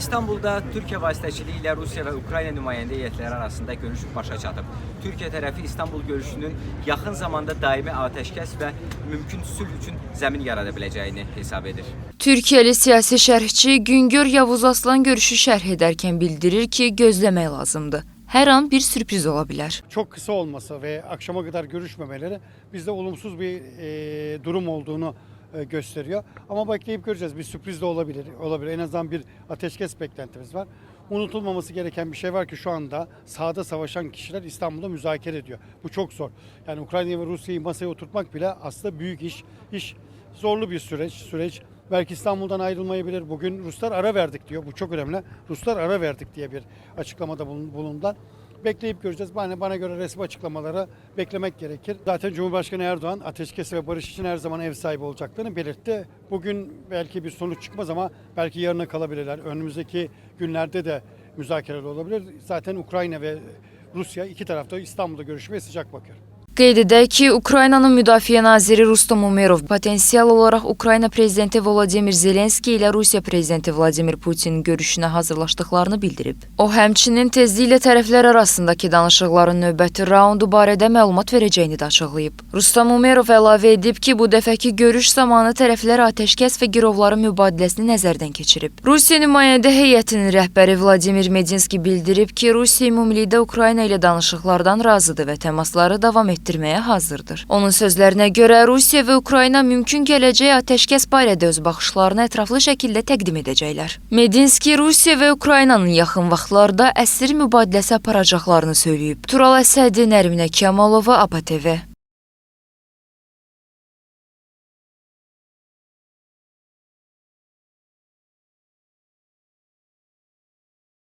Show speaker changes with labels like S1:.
S1: İstanbulda Türkiye vasitəçiliyi ilə Rusiya və Ukrayna nümayəndə heyətləri arasında görüş başa çatıb. Türkiyə tərəfi İstanbul görüşünün yaxın zamanda daimi atəşkəs və mümkün sülh üçün zəmin yarada biləcəyini hesab edir.
S2: Türkiyəli siyasi şərhçi Güngör Yavuz Aslan görüşü şərh edərkən bildirir ki, gözləmək lazımdır. Hər an bir sürpriz ola bilər.
S3: Çok kısa olması ve akşama kadar görüşmemeleri bizde olumsuz bir durum olduğunu gösteriyor. Ama bekleyip göreceğiz. Bir sürpriz de olabilir. En azından bir ateşkes beklentimiz var. Unutulmaması gereken bir şey var ki şu anda sahada savaşan kişiler İstanbul'da müzakere ediyor. Bu çok zor. Yani Ukrayna ve Rusya'yı masaya oturtmak bile aslında büyük iş. Zorlu bir süreç. Belki İstanbul'dan ayrılmayabilir. Bugün Ruslar ara verdik diyor. Bu çok önemli. Ruslar ara verdik diye bir açıklamada bulundular. Bekleyip göreceğiz. Bana göre resmi açıklamaları beklemek gerekir. Zaten Cumhurbaşkanı Erdoğan ateşkes ve barış için her zaman ev sahibi olacaklarını belirtti. Bugün belki bir sonuç çıkmaz ama belki yarına kalabilirler. Önümüzdeki günlerde de müzakereler olabilir. Zaten Ukrayna ve Rusya iki tarafta İstanbul'da görüşmeye sıcak bakıyor.
S2: Qeyd edək ki, Ukraynanın Müdafiə naziri Rustam Umerov potensial olaraq Ukrayna prezidenti Volodimir Zelenski ilə Rusiya prezidenti Vladimir Putinin görüşünə hazırlaşdıqlarını bildirib. O, həmçinin tezliklə tərəflər arasındakı danışıqların növbəti raundu barədə məlumat verəcəyini də açıqlayıb. Rustam Umerov əlavə edib ki, bu dəfəki görüş zamanı tərəflər atəşkəs və girovların mübadiləsini nəzərdən keçirib. Rusiya nümayəndə heyətinin rəhbəri Vladimir Medinski bildirib ki, Rusiya ümumilikdə Ukrayna ilə danışıqlardan razıdır və təmasları davam etdirməyə hazırdır. Onun sözlərinə görə Rusiya və Ukrayna mümkün gələcək atəşkəs barədə öz baxışlarını ətraflı şəkildə təqdim edəcəklər. Medinski Rusiya və Ukraynanın yaxın vaxtlarda əsir mübadiləsi aparacaqlarını söyləyib. Tural Əsədi, Nərminə Kəmalova, APA TV.